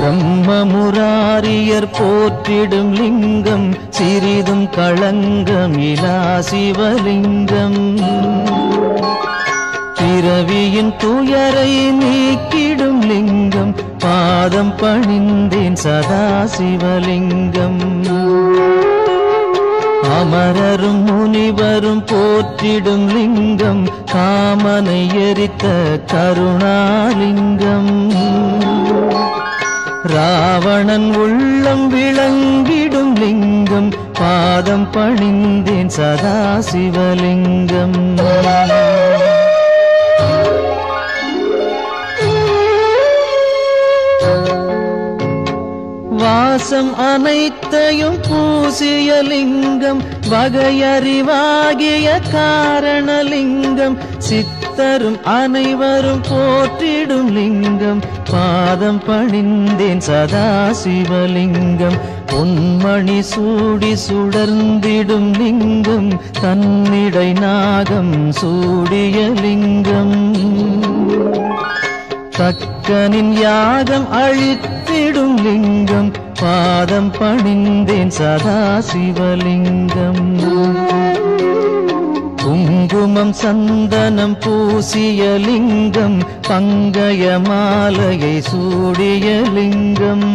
பிரம்மமுராரியர் போற்றிடும் லிங்கம் சிறிதும் களங்கமிலா சிவலிங்கம். பிறவியின் துயரை நீக்கிடும் லிங்கம் பாதம் பணிந்தேன் சதா சிவலிங்கம். அமரரும் முனிவரும் போற்றிடும் லிங்கம் காமனை எரித்த கருணாலிங்கம். ராவணன் உள்ளம் விளங்கிடும் லிங்கம் பாதம் பணிந்தேன் சதா சிவலிங்கம். வாசம் அனைத்தையும் பூசிய லிங்கம் வகையறிவாகிய காரணலிங்கம். சித்தரும் அனைவரும் போற்றிடும் லிங்கம் பாதம் பணிந்தேன் சதா சிவலிங்கம். பொன்மணி சூடி சுடர்ந்திடும் லிங்கம் தன்னிடை நாகம் சூடிய லிங்கம். தக்கனின் யாகம் அழித்திடும் லிங்கம் பாதம் பணிந்தேன் சதா சிவலிங்கம். குங்குமம் சந்தனம் பூசிய லிங்கம் பங்கய மாலையை சூடிய லிங்கம்.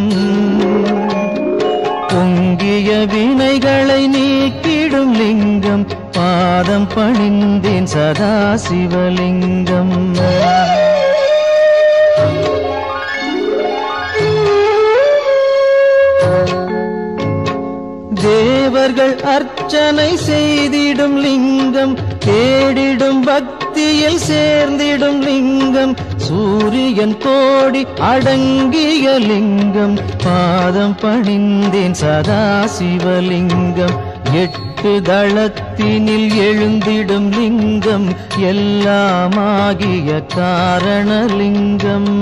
பொங்கிய வினைகளை நீக்கிடும் லிங்கம் பாதம் பணிந்தேன் சதா சிவலிங்கம். தேவர்கள் அர்ச்சனை செய்திடும் லிங்கம் தேடிடும் பக்தியில் சேர்ந்திடும் லிங்கம். சூரியன் கோடி அடங்கிய லிங்கம் பாதம் பணிந்தேன் சதா சிவலிங்கம். 8 தளத்தினில் எழுந்திடும் லிங்கம் எல்லாமாகிய காரணலிங்கம்.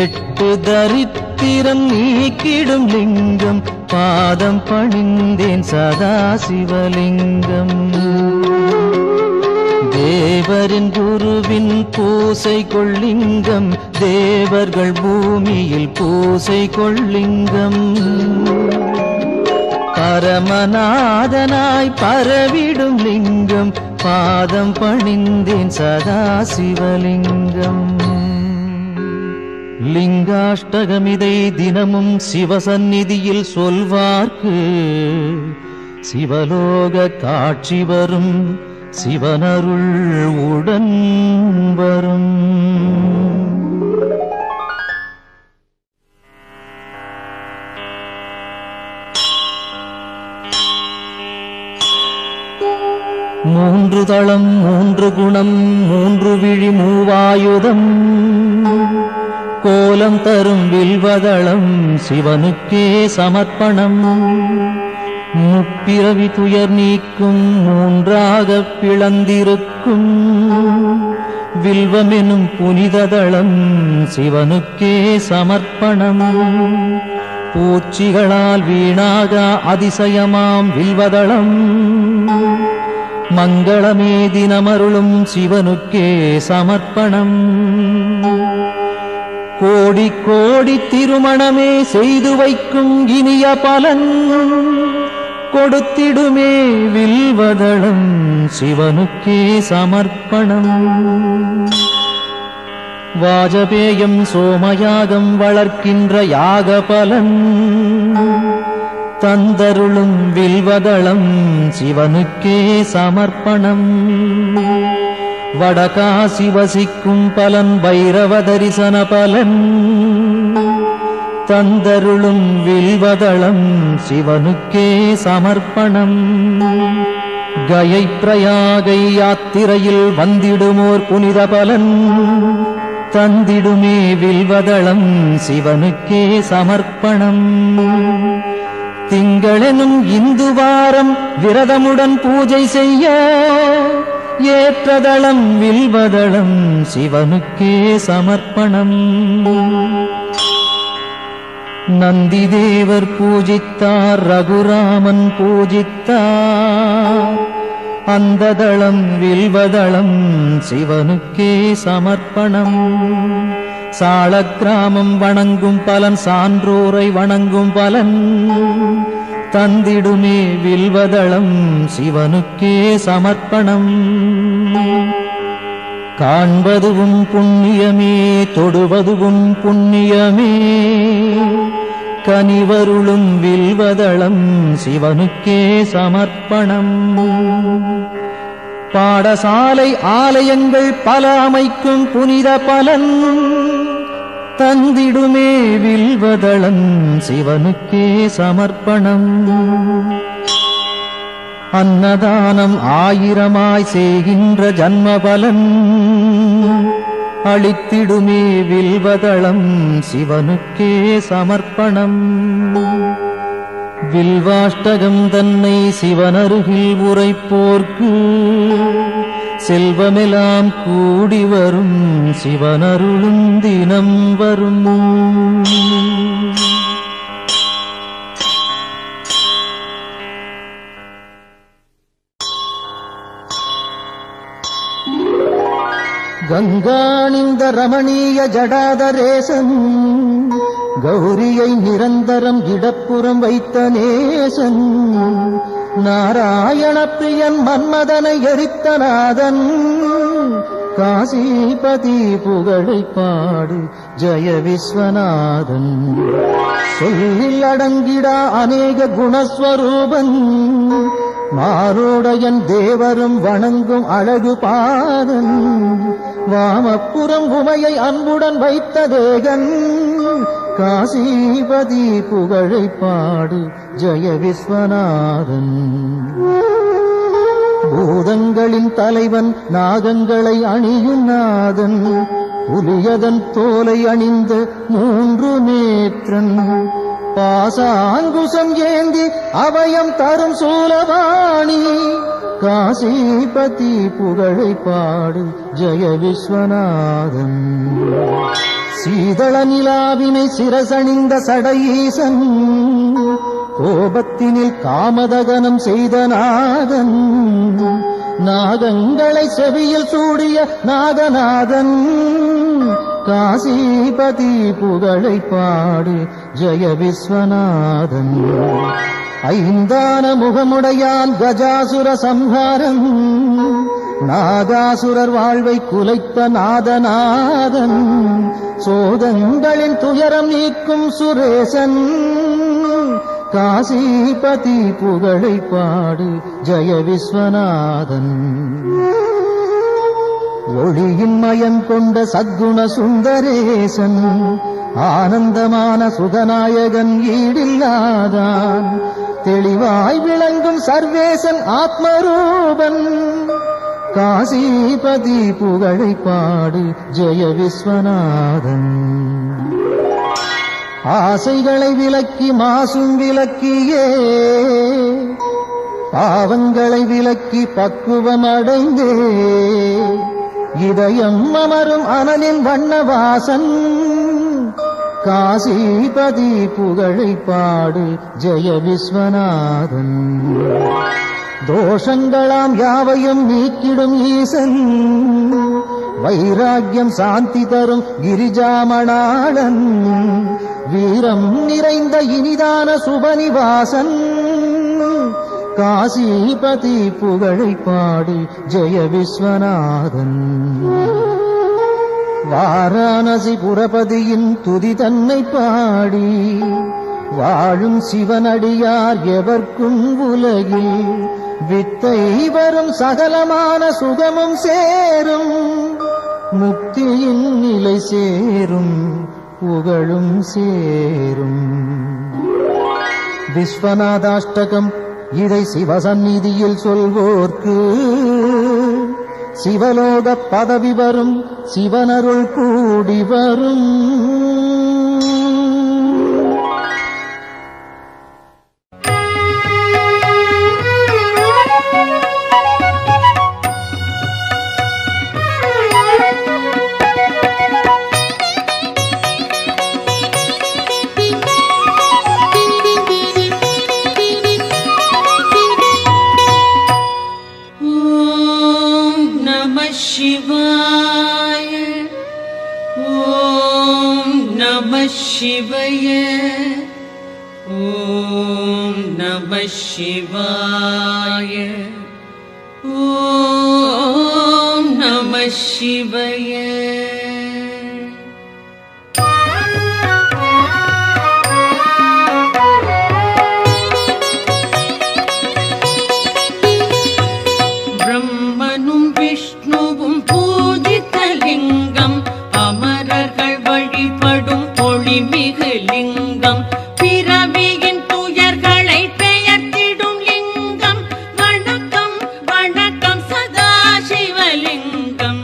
8 தரித்திரம் நீக்கிடும் லிங்கம் பாதம் பணிந்தேன் சதா சிவலிங்கம். தேவரின் குருவின் பூசை கொள்ளிங்கம் தேவர்கள் பூமியில் பூசை கொள்ளிங்கம். பரமநாதனாய் பரவிடும் லிங்கம் பாதம் பணிந்தேன் சதா சிவலிங்கம். லிங்காஷ்டகமிதை தினமும் சிவசந்நிதியில் சொல்வார்க்கு சிவலோக காட்சி வரும் சிவனருள் உடன் வரும். மூன்று தளம் 3 குணம் 3 விழி மூவாயுதம் கோலம் தரும் வில்வதளம் சிவனுக்கே சமர்ப்பணம். முப்பிறவி துயர் நீக்கும் 3ஆக பிளந்திருக்கும் வில்வமெனும் புனிததளம் சிவனுக்கே சமர்ப்பணம். பூச்சிகளால் வீணாக அதிசயமாம் வில்வதளம் மங்களமே தினமருளும் சிவனுக்கே சமர்ப்பணம். கோடி கோடி திருமணமே செய்து வைக்கும் இனிய பலன் கொடுத்திடுமே வில்வதளம் சிவனுக்கே சமர்ப்பணம். வாஜபேயம் சோமயாகம் வளர்க்கின்ற யாக பலன் தந்தருளும் வில்வதளம் சிவனுக்கே சமர்ப்பணம். வடகாசி வசிக்கும் பலன் பைரவ தரிசன பலன் தந்தருளும் வில்வதளம் சிவனுக்கே சமர்ப்பணம். கயை பிரயாகை யாத்திரையில் வந்திடுமோர் புனித பலன் தந்திடுமே வில்வதளம் சிவனுக்கே சமர்ப்பணம். திங்களெனும் இந்து வாரம் விரதமுடன் பூஜை செய்ய ஏற்றதளம் வில்வதளம் சிவனுக்கே சமர்ப்பணம். நந்தி தேவர் பூஜித்தார் ரகுராமன் பூஜித்தார் அந்த தளம் வில்வதளம் சிவனுக்கே சமர்ப்பணம். சாளக்கிராமம் வணங்கும் பலன் சான்றோரை வணங்கும் பலன் தந்திடுமே வில்வதளம் சிவனுக்கே சமர்ப்பணம். காண்பதுவும் புண்ணியமே தொடுவதுவும் புண்ணியமே கனிவருளும் வில்வதளம் சிவனுக்கே சமர்ப்பணம். பாடசாலை ஆலயங்கள் பல அமைக்கும் புனித பலன் தந்திடுமே வில்வதளம் சிவனுக்கே சமர்ப்பணம். அன்னதானம் ஆயிரமாய் செய்கின்ற ஜன்ம பலன் அளித்திடுமே வில்வதளம் சிவனுக்கே சமர்ப்பணம். வில்வாஷ்டகம் தன்னை சிவனருகில் உரைப்போர்க்கு செல்வமெல்லாம் கூடி வரும் சிவனருளும் தினம் வரும். கங்காணிந்த ரமணீய ஜடாதரேசன் கௌரியை நிரந்தரம் இடப்புறம் வைத்த நேசன் நாராயண பிரியன் மன்மதனை எரித்த நாதன் காசிபதி புகழை பாடு ஜெய விஸ்வநாதன். சொல்லில் அடங்கிடா அநேக குணஸ்வரூபன் மாரோடையன் தேவரும் வணங்கும் அழகு பாதன் வாமப்புறம் உமையை அன்புடன் வைத்த தேகன் காசிபதி புகழை பாடு ஜெய விஸ்வநாதன். பூதங்களின் தலைவன் நாகங்களை அணியும் நாதன் புலியதன் தோலை அணிந்த 3 நேற்றன் பாசாங்குசம் ஏந்தி அபயம் தரும் சூலவாணி காசிபதி புகழை பாடு ஜெய விஸ்வநாதன். சீதள நிலாவினை சிரசணிந்த சடையீசன் கோபத்தினில் காமதகனம் செய்த நாதன் நாகங்களை செவியில் சூடிய நாகநாதன் காசிபதி புகழை பாடு ஜெய விஸ்வநாதன். ஐந்தான முகமுடையான் கஜாசுர சம்ஹாரம் நாகாசுரர் வாழ்வை குலைத்த நாதநாதன் சோதங்களின் துயரம் நீக்கும் சுரேசன் காசிபதி புகழை பாடு ஜெய விஸ்வநாதன். ஒளியின் மயம் கொண்ட சத்குண சுந்தரேசன் ஆனந்தமான சுகநாயகன் ஈடில்லாதான் தெளிவாய் விளங்கும் சர்வேசன் ஆத்மரூபன் காசிபதி புகழை பாடு ஜெய விஸ்வநாதன். ஆசைகளை விலக்கி மாசும் விலக்கியே பாவங்களை விலக்கி பக்குவம் அடைந்தே இதயம் அமரும் அனலின் வண்ணவாசன் காசிபதி புகழை பாடு ஜெய விஸ்வநாதன். தோஷங்களாம் யாவையும் நீக்கிடும் ஈசன் வைராக்கியம் சாந்தி தரும் கிரிஜாமணாளன் வீரம் நிறைந்த இனிதான சுபநிவாசன் காசிபதி புகழை பாடு ஜெய விஸ்வநாதன். வாரணாசி புரபதியின் துதி தன்னை பாடி வாழும் சிவனடியார் எவர்க்கும் உலகில் வித்தை வரும் சகலமான சுகமும் சேரும் முக்தியின் நிலை சேரும் புகழும் சேரும். விஸ்வநாதாஷ்டகம் இதை சிவசந்நிதியில் சொல்வோர்க்கு சிவலோக பதவி வரும் சிவனருள் கூடி வரும். शिवाय ओम நமः சிவாய. ஓம் நமः சிவாய. ஓம் நமः சிவாய. பிரம்மனும் விஷ்ணுவும் பூஜித்த லிங்கம், அமரர்கள் வழிபடும் ஒளிமிகு லிங்கம், பிறவியின் துயர்களை பெயர்த்திடும் லிங்கம். வணக்கம் வணக்கம் சதாசிவலிங்கம்.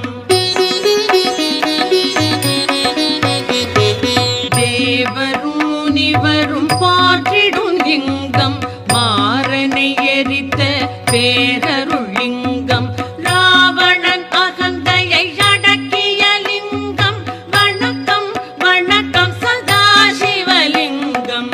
தேவரும் முனிவரும் போற்றிடும் லிங்கம், மாறனை எரித்த பேரருள் லிங்கம், ராவணன் அகந்தையை அடக்கிய லிங்கம். வணக்கம் வணக்கம் சதாசிவலிங்கம்.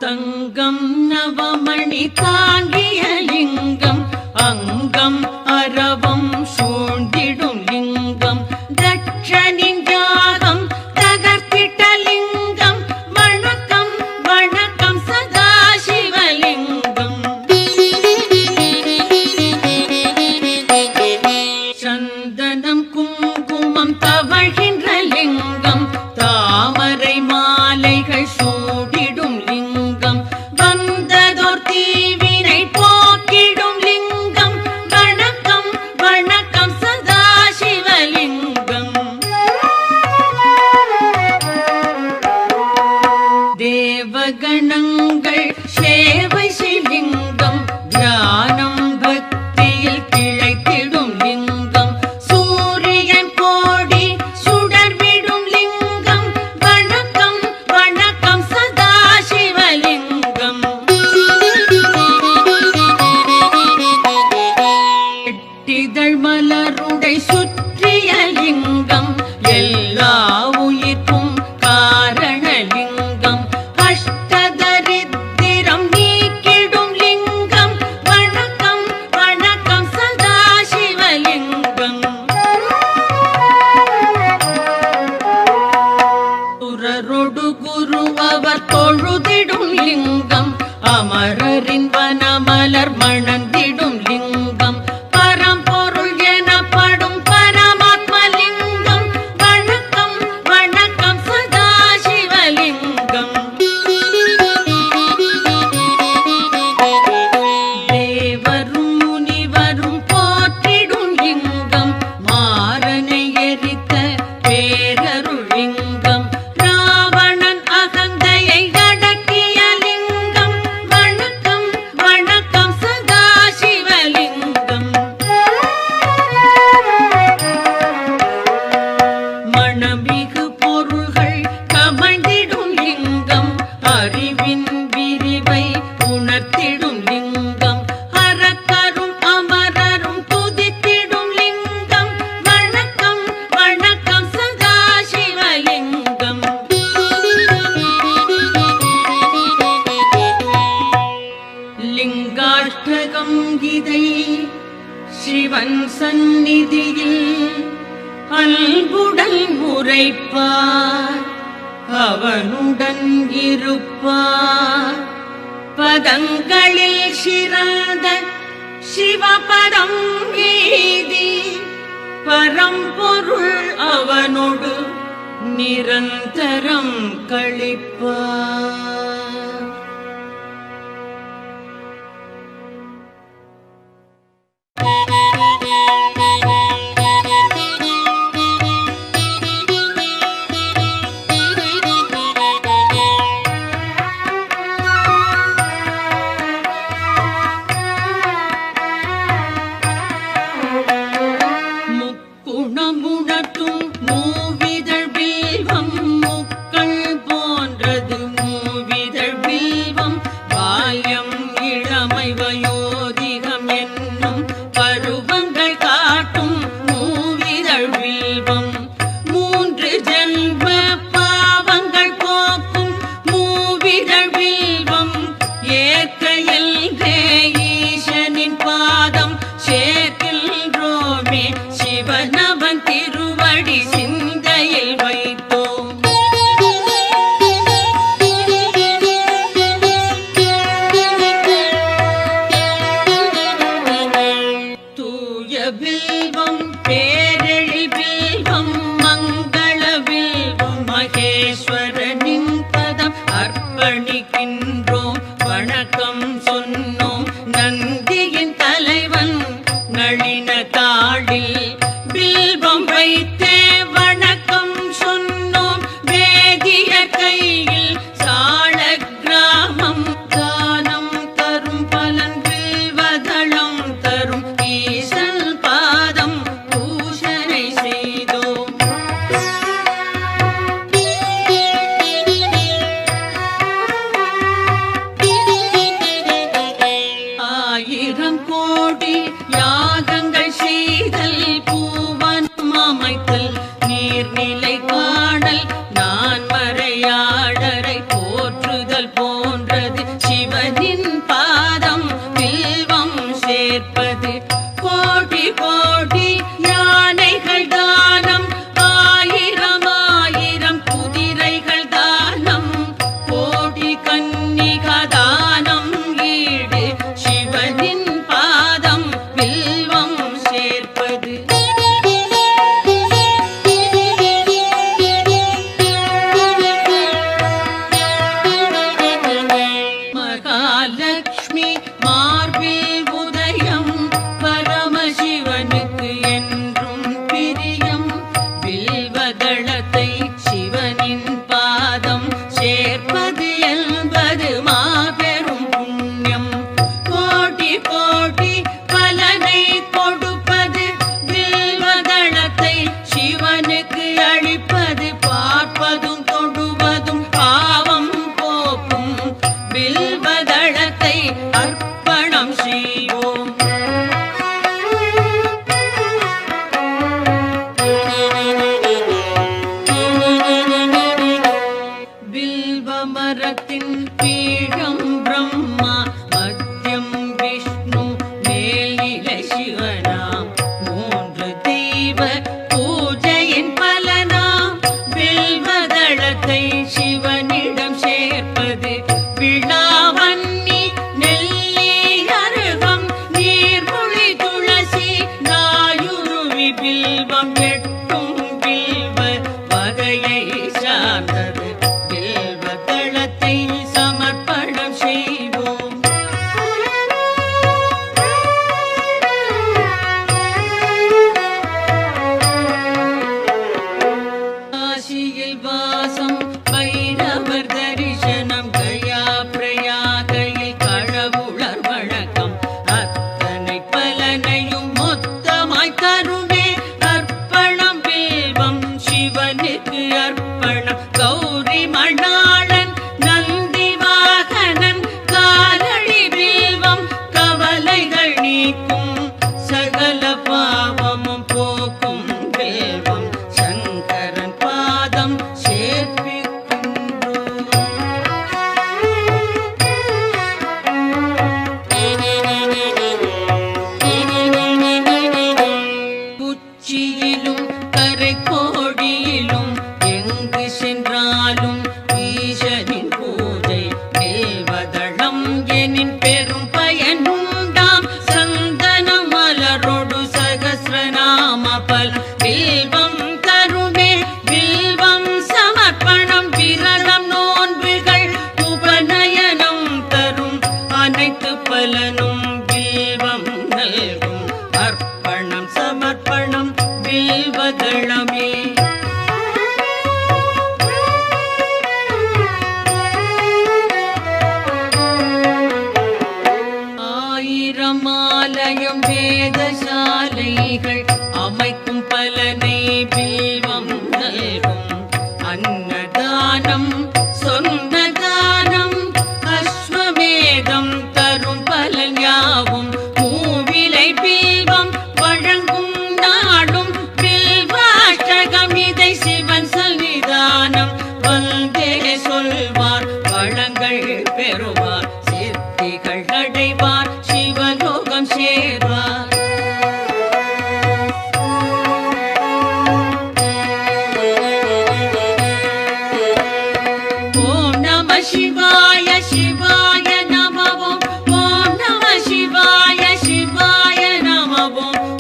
தங்கம் நவமணி தாங்கிய லிங்கம், அங்கம் அரவம் சூழ்ந்திடும் லிங்கம், தட்சனின் யாகம் தகர்த்திட்ட லிங்கம். வணக்கம் வணக்கம் சதாசிவலிங்கம். சந்தனம் குங்குமம் தவழ்கின்ற லிங்கம், தாமரை மாலைகள் சூடிடும் லிங்கம், வந்ததோர் தீவினை போக்கிடும் லிங்கம். வணக்கம் வணக்கம் சதாசிவலிங்கம். தேவகணங்கள் சேவை செய்லிங்கம், தியானம் பக்தியில் கிளைத்திடும் லிங்கம், சூரியன் கோடி சுடர்விடும் லிங்கம். வணக்கம் வணக்கம் சதாசிவலிங்கம். எட்டிதழ் மலருடை சுற்றிய லிங்கம், எல்லா உயிர்க்கும் காரணலிங்கம், அஷ்டதரித்திரம் நீக்கிடும் லிங்கம். வணக்கம் வணக்கம் சதாசிவலிங்கம். சுரரொடு குரு அவர் தொழுதிடும் லிங்கம், அமரரின் வனமலர் மணந்திடும் லிங்கம், பரம்பொருள் எனப்படும் பரமாத்மலிங்கம். வணக்கம் வணக்கம் சதாசிவலிங்கம். தேவரும் முனிவரும் போற்றிடும் லிங்கம், மாறனை எரித்த பேரருள் லிங்கம், ராவணன் அகந்தையை அடக்கிய லிங்கம். வணக்கம் வணக்கம் சதாசிவலிங்கம். மணமிகு பொருள்கள் கமழ்ந்திடும் லிங்கம், அறிவின் விரிவை உணர்த்திடும் லிங்கம், அரக்கரும் அமரரும் துதித்திடும் லிங்கம். வணக்கம் வணக்கம் சதாசிவலிங்கம். லிங்காஷ்டகம் இதை சிவன் சந்நிதியில் அன்புடன் உரைப்பார், அவனுடன் இருப்பார். பதங்களில் சிறந்த சிவபதம் வீதி, பரம்பொருள் அவனோடு நிரந்தரம் கழிப்பார். முக்குணமுணர்த்தும் மூவிதழ் பில்வம், முக்கள் போன்றது மூவிதழ் ஆயிரம் கோடி யாகங்கள் செய்தல் பூவனம் அமைத்தல் நீர்நிலை காணல் நான் மறையாடரை போற்றுதல் போன்றது சிவனின் பாதம் வில்வம் சேர்ப்பது கோடி கோடி யானைகள் தானம் ஆயிரம் ஆயிரம் குதிரைகள் தானம் கோடி கன்னிகா தானம் ஈடு சிவனின் பாதம் வில்வம் சேர்ப்பது மகாலட்சுமி மார்பில் உதயம் பரமசிவனுக்கு என்றும் பிரியம் வில்வதளத்தை சிவனின் பாதம் சேர்ப்பது என்பது மாபெரும் புண்ணியம் கோடி கோடி பலனை கொடுப்பது வில்வதளத்தை சிவனுக்கு அளிப்பது பார்ப்பதும் தொடுவதும் பாவம் போக்கும் வில்வதளத்தை அர்ப்பணம் செய்வோம் வில்வ மரத்தின் பீடம் பிரம்மா மத்தியம் விஷ்ணு மேல்நிலை சிவனாம் மூன்று தெய்வ பூஜையின் பலனாம் வில்வதளத்தை சிவனிடம் சேர்ப்பது விழாவன்னி நெல்லி அருகம் நீர்மொழி துளசி நாயுருவி வில்வம் எட்டும் வில்வ வகையை சார்ந்தது வில்வதளத்தை சமர்ப்பணம் செய்வோம் காசியில் வாசம் பைரவர் தரிசனம் கயா பிரயாகையில் கடவுளர் வழக்கம் அத்தனை பலனையும் மொத்தமாய் தருமே அர்ப்பணம் வில்வம் சிவனுக்கு அர்ப்பணம் கௌரி மணாளன் நந்தி வாகனன் காலடி வில்வம் கவலைகள் நீக்கும் சகல பாவமும் போக்கும் வில்வம் சங்கரன் பாதம் சேர்ப்பிக்கின்றோம் உச்சியிலும் கரை கோடியிலும் எங்கு சென்றாலும் ஈசனின் பூஜை வில்வதளம் எனின் பெரும் பயன் உண்டாம் சந்தன மலரோடு சகஸ்ரநாம பல் வில்வம் தருமே வில்வம் சமர்ப்பணம் விரதம் நோன்புகள் உபநயனம் தரும் அனைத்து பலனும் வில்வம் நல்கும் அர்ப்பணம் சமர்ப்பணம் வில்வதளமே ஆயிரம் ஆலயம் வேதசாலைகள் அமைக்கும் பலனை வில்வம் நல்கும் அன்னதானம் சொன்ன தானம் அஸ்வமேதம் தரும் பலன் யாவும் மூவிலை வில்வம் வழங்கும் நாடும் வில்வாஷ்டகம் இதை சிவன் சன்னிதானம் வந்தே சொல்வார் வளங்கள் பெறுவார் சித்திகள் அடைவார் சிவலோகம் சேர்வார் ஓம் நம சிவாய சிவாய நம ஓம் நம சிவாய சிவாய நம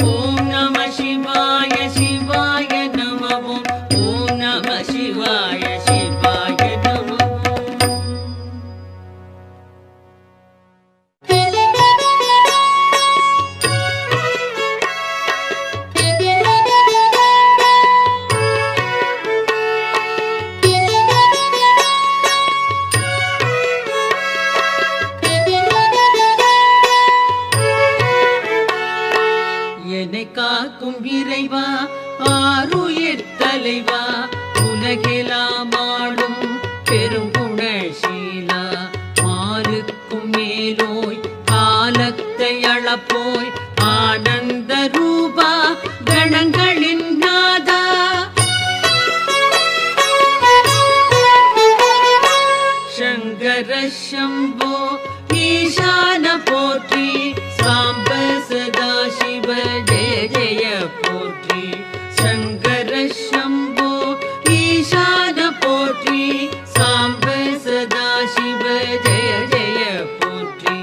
ஓம் நம சிவாய சிவாய நம ஓம் நம சிவாய சிவாய நம என்னை காக்கும் இறைவா ஆருயிர் தலைவா உலகெல்லாம் ஆளும் பெருங்குணசீலா மாலுக்கும் மேலோய் காலத்தை அளப்ப போய் ஆனந்த ரூபா கணங்களின் நாதா சங்கர சம்போ ஈசான போற்றி சாம்ப சதா சிவ ஜெய ஜெய போற்றி சங்கர சம்போ ஈசான போற்றி சாம்ப சதா சிவ ஜெய ஜெய போற்றி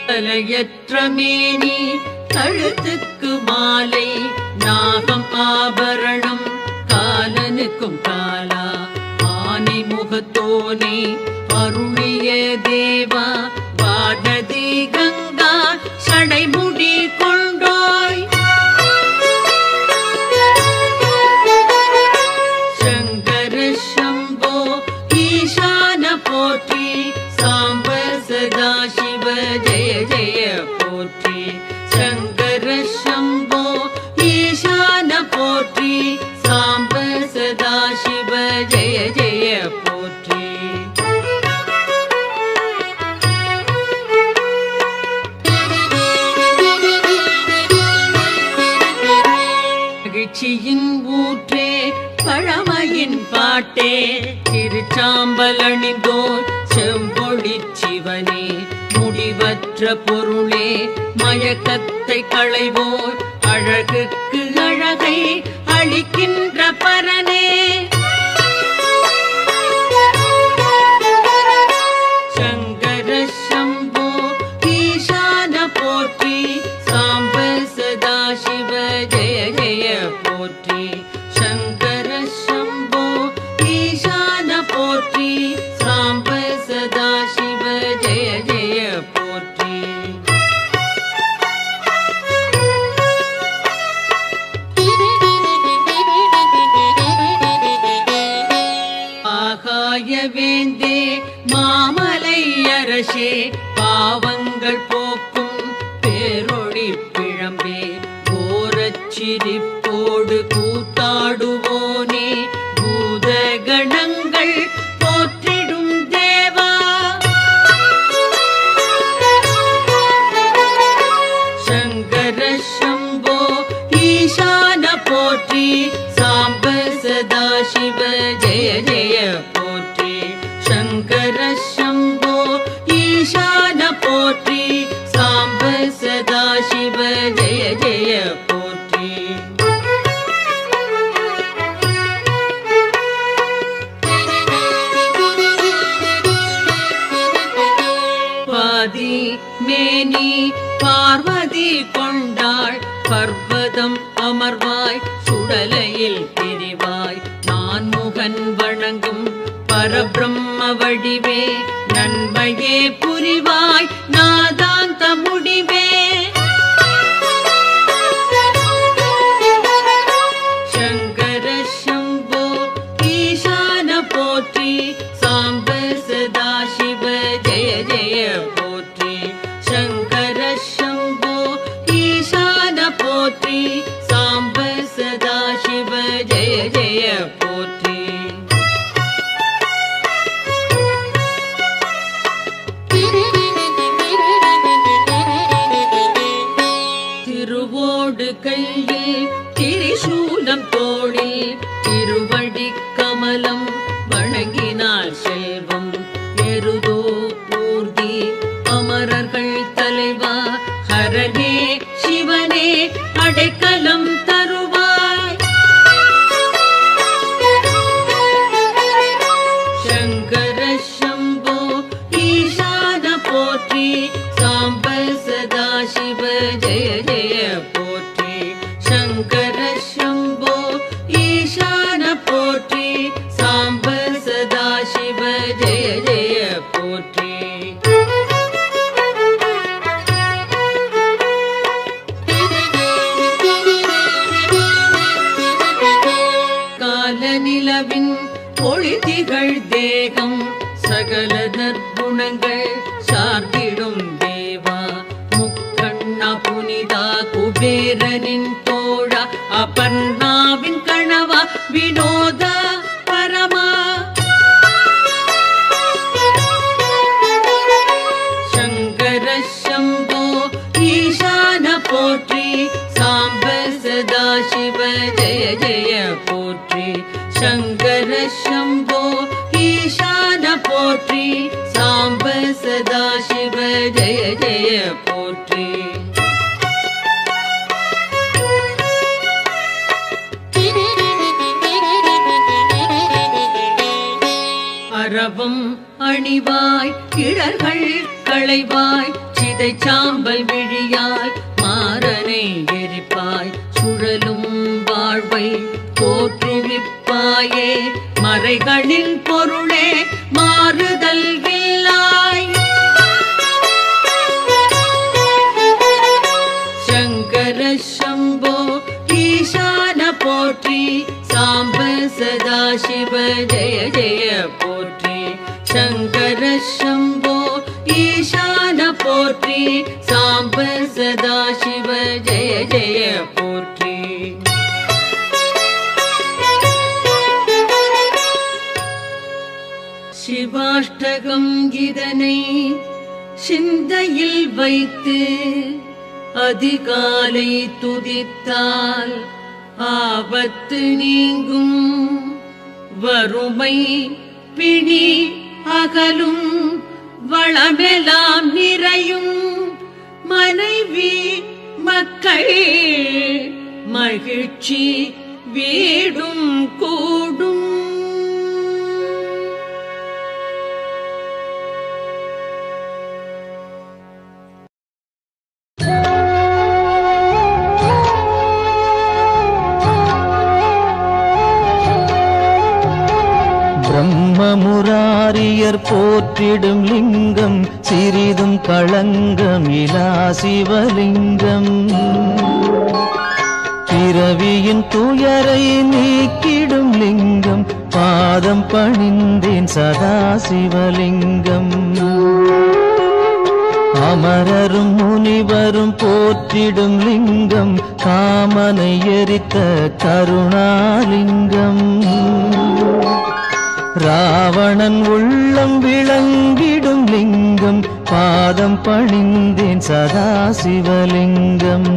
தலையற்ற மேனி கழுத்துக்கு மாலை நாகம் ஆபரணம் காலனுக்கும் காலா ஆனை முகத்தோனே அருளிய தேவா வானதி கங்கா சடைமுடி கொண்டோய் சங்கர சம்போ ஈசான போற்றி சாம்ப சதா சிவ ஜெய ஜெய போற்றி சங்கர சம்போ ஈசான போற்றி சாம்ப சதா சிவ ஜெய ஜெய போற்றி மகிழ்ச்சியின் ஊற்றே பழமையின் பாட்டே திருச்சாம்பல் அணிந்தோர் செம்பொழி சிவனே முடிவற்ற பொருளே மயக்கத்தை களைவோர் அழகுக்கு அழகை அளிக்கின்ற பரனே சங்கர சம்போ ஈசான போற்றி சாம்ப சதா சிவ ஜெய ஜெய போற்றி சங்கர சம்போ ஈசான போற்றி சாம்ப சதா சிவ ஜெய ஜெய போற்றி ஆகாய வேந்தே மாமலை அரசே பாவங்கள் போக்கும் பேரொளி பிழம்பே கோரச்சிரிப்போடு கூத்தாடுவோனே பூத கணங்கள் போற்றிடும் தேவா சங்கர சம்போ ஈசான போற்றி சாம்ப சதா சிவ ஜெய ஜெய போற்றி சங்கர சம்போ ஈசான போற்றி சாம்ப சதா சிவ ஜெய ஜெய போற்றி பாதி மேனி பார்வதி கொண்டாள் பர்வதம் அமர்வாய் சுடலையில் பிரிவாய் நான்முகன் வணங்கும் பரபிரம்ம வடிவே நன்மையே புரிவாய் நாதாந்த முடிவே சங்கர சம்போ ஈசான போற்றி சாம்ப சதா சிவ ஜெய ஜெய போற்றி சங்கர சம்போ ஈசான போற்றி சாம்ப சதா சிவ ஜெய ஜெய போற்றி திருவோடு கையில் திரிசூலம் தோளில் திருவடி கமலம் வணங்கினார் செல்வம் எருதோ ஊர்தி அமரர்கள் தலைவா ஹரனே சிவனே அடைக்கலம் தருவாய் சங்கர சம்போ ஈசான போற்றி சாம்ப சதா சிவ ஜெய ஜெய போற்றி சங்கர சம்போ ஈசான போற்றி சாம்ப சதா சிவ ஜெய ஜெய போற்றி கால நிலவின் ஒளிதிகள் தேகம் சகல நற்குணங்கள் சார்ந்திடும் தேவா முக்கண்ணா புனிதா குபேரனின் தோழா அபர்ணாவின் கணவா வினோதா சங்கர சம்போ ஈசான போற்றி, சாம்ப சதா சிவ ஜெய ஜெய போற்றி. அரவம் அணிவாய் இடர்கள் களைவாய், சிதை சாம்பல் விழியாய் மாறனை எரிப்பாய், சுழலும் வாழ்வை தோற்றுவிப்பாயே, மறைகளின் பொருளே மாறுதல் இல்லாய். சங்கர சம்போ ஈசான போற்றி, சாம்ப சதா சிவ ஜெய ஜெய போற்றி. சங்கர சம்போ ஈசான போற்றி, சாம்ப சதா சிவ ஜெய ஜெய போற்றி. சிவாஷ்டகம் இதனை சிந்தையில் வைத்து அதிகாலை துதித்தால் ஆபத்து நீங்கும், வறுமை பிணி அகலும், வளமெல்லாம் நிறையும், மனைவி மக்கள் மகிழ்ச்சி வீடும் கூடும். பிரம்மமுராரியர் போற்றிடும் லிங்கம், சிறிதும் களங்கமிலா சிவலிங்கம். பிறவியின் துயரை நீக்கிடும் லிங்கம், பாதம் பணிந்தேன் சதா சிவலிங்கம். அமரரும் முனிவரும் போற்றிடும் லிங்கம், காமனை எரித்த கருணாலிங்கம். ராவணன் உள்ளம் விளங்கிடும் லிங்கம், பாதம் பணிந்தேன் சதா சிவலிங்கம்.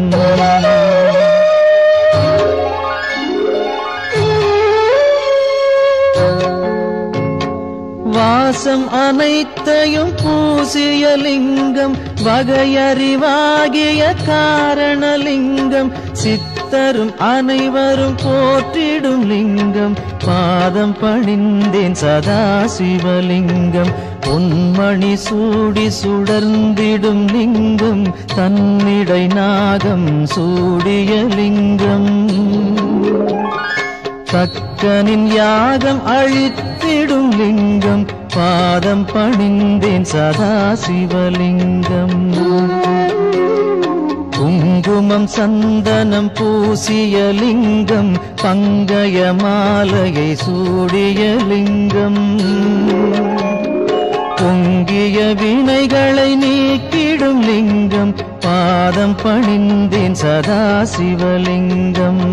வாசம் அனைத்தையும் பூசிய லிங்கம், வகையறிவாகிய காரணலிங்கம். சித்தரும் அனைவரும் போற்றிடும் லிங்கம், பாதம் பணிந்தேன் சதா சிவலிங்கம். பொன்மணி சூடி சுடர்ந்திடும் லிங்கம், தன்னிடை நாகம் சூடிய லிங்கம். தக்கனின் யாகம் அழித்திடும் லிங்கம், பாதம் பணிந்தேன் சதா சிவலிங்கம். குங்குமம் சந்தனம் பூசிய லிங்கம், பங்கய மாலையை சூடிய லிங்கம். பொங்கிய வினைகளை நீக்கிடும் லிங்கம், பாதம் பணிந்தேன் சதா சிவலிங்கம்.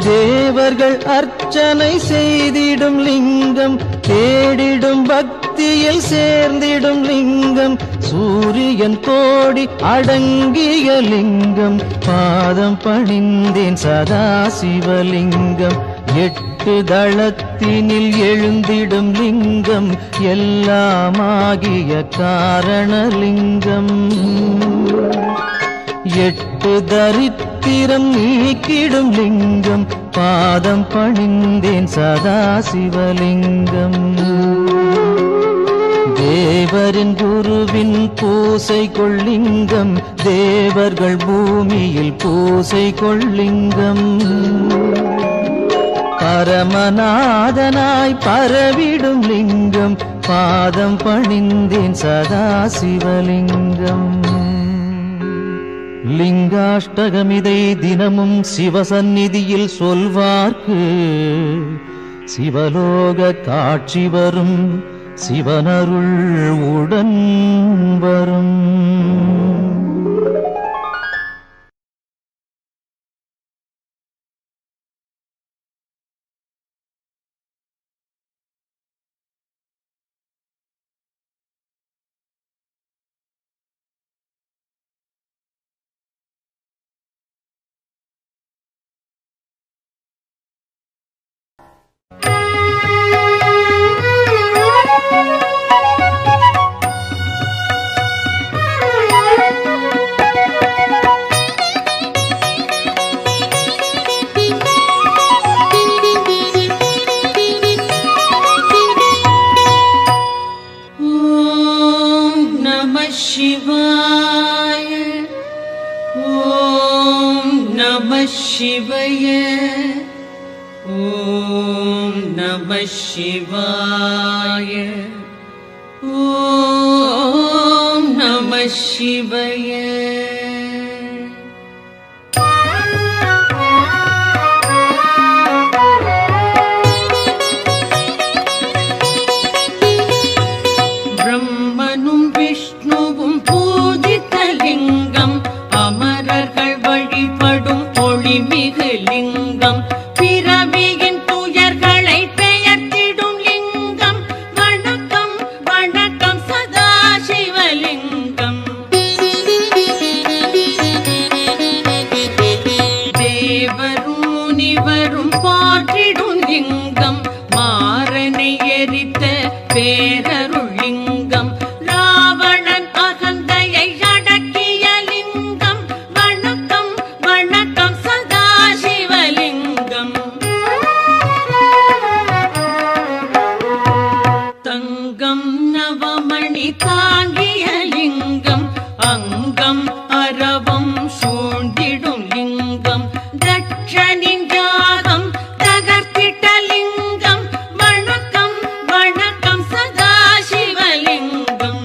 தேவர்கள் அர்ச்சனை செய்திடும் லிங்கம், தேடிடும் பக்தியில் சேர்ந்திடும் லிங்கம். சூரியன் கோடி அடங்கிய லிங்கம், பாதம் பணிந்தேன் சதா சிவலிங்கம். எட்டு தளத்தினில் எழுந்திடும் லிங்கம், எல்லாமாகிய காரணலிங்கம். எட்டு தரித்திரம் நீக்கிடும் லிங்கம், பாதம் பணிந்தேன் சதா சிவலிங்கம். தேவரின் குருவின் பூசை கொள்ளிங்கம், தேவர்கள் பூமியில் பூசை கொள்ளிங்கம். பரமநாதனாய் பரவிடும் லிங்கம், பாதம் பணிந்தேன் சதா சிவலிங்கம். லிங்காஷ்டகமிதை தினமும் சிவசந்நிதியில் சொல்வார்க்கு, சிவலோக காட்சி வரும், சிவனருள் உடன் வரும். நமः சிவாய. ஓம் நமः சிவாய. ஓம் நமः சிவாய. பிரம்மனும் விஷ்ணுவும் பூஜித்த லிங்கம், அமரர்கள் வழிபடும் ஒளிமிகு லிங்கம், பிறவியின் துயர்களை பெயர்த்திடும் லிங்கம். வணக்கம் வணக்கம் சதாசிவலிங்கம். தேவரும் முனிவரும் போற்றிடும் லிங்கம், மாறனை எரித்த பேரருள் லிங்கம், ராவணன் அகந்தையை அடக்கிய லிங்கம். வணக்கம் வணக்கம் சதாசிவலிங்கம். தங்கம் நவமணி தாங்கிய லிங்கம், அங்கம் அரவம் சூழ்ந்திடும் லிங்கம், தட்சனின் யாகம் தகர்த்திட்ட லிங்கம். வணக்கம் வணக்கம் சதாசிவலிங்கம்.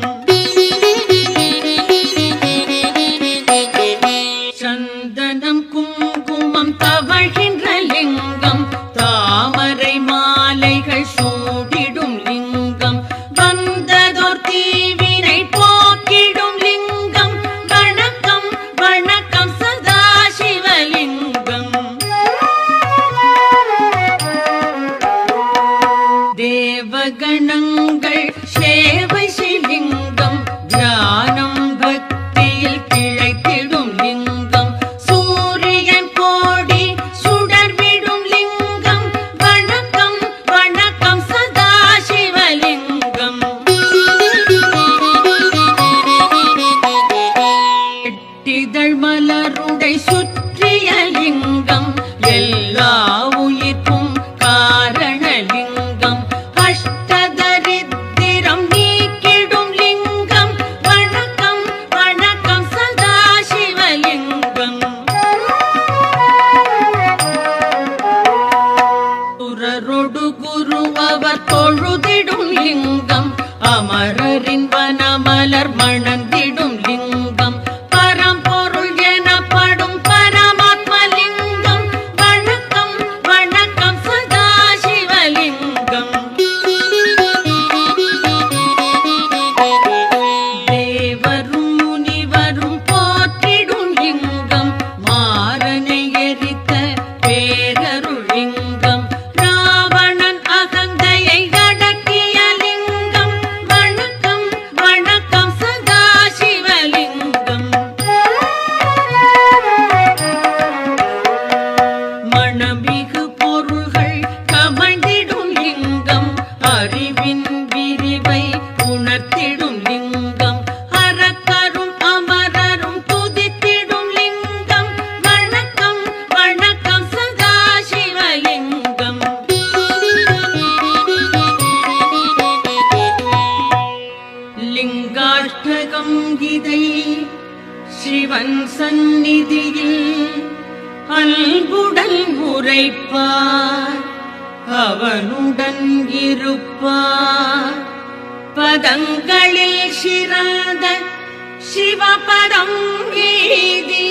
சந்தனம் குங்குமம் தவழ்கின்ற லிங்கம், தாமரை மாலைகள் சூடிடும் லிங்கம், வந்ததோர் தீவினை போக்கிடும் லிங்கம். வணக்கம் வணக்கம் சதாசிவலிங்கம். தேவகணங்கள் சேவை செய்லிங்கம், தியானம் பக்தியில் கிளைத்திடும் லிங்கம், சூரியன் கோடி சுடர்விடும் லிங்கம். வணக்கம் வணக்கம் சதாசிவலிங்கம். எட்டிதழ் மலருடை சுற்றிய லிங்கம், எல்லா உயிர்க்கும் காரணலிங்கம், அஷ்டதரித்திரம் நீக்கிடும் லிங்கம். வணக்கம் வணக்கம் சதாசிவலிங்கம். சுரரொடு குரு அவர் தொழுதிடும் லிங்கம், அமரரின் வனமலர் மணந்திடும் லிங்கம், பரம்பொருள் எனப்படும் பரமாத்மலிங்கம். வணக்கம் வணக்கம் சதாசிவலிங்கம். தேவரும் முனிவரும் போற்றிடும் லிங்கம், மாறனை எரித்த பேரருள் லிங்கம், ராவணன் அகந்தையை அடக்கிய லிங்கம். வணக்கம் வணக்கம் சதாசிவலிங்கம். மணமிகு பொருள்கள் கமழ்ந்திடும் லிங்கம், அறிவின் விரிவை உணர்த்திடும் லிங்கம், அரக்கரும் அமரரும் துதித்திடும் லிங்கம். வணக்கம் வணக்கம் சதாசிவலிங்கம். லிங்காஷ்டகம் இதை சிவன் சந்நிதியில் அன்புடன் உரைப்பார், அவனுடன் இருப்பார். பதங்களில் சிறந்த சிவபதம் வீதி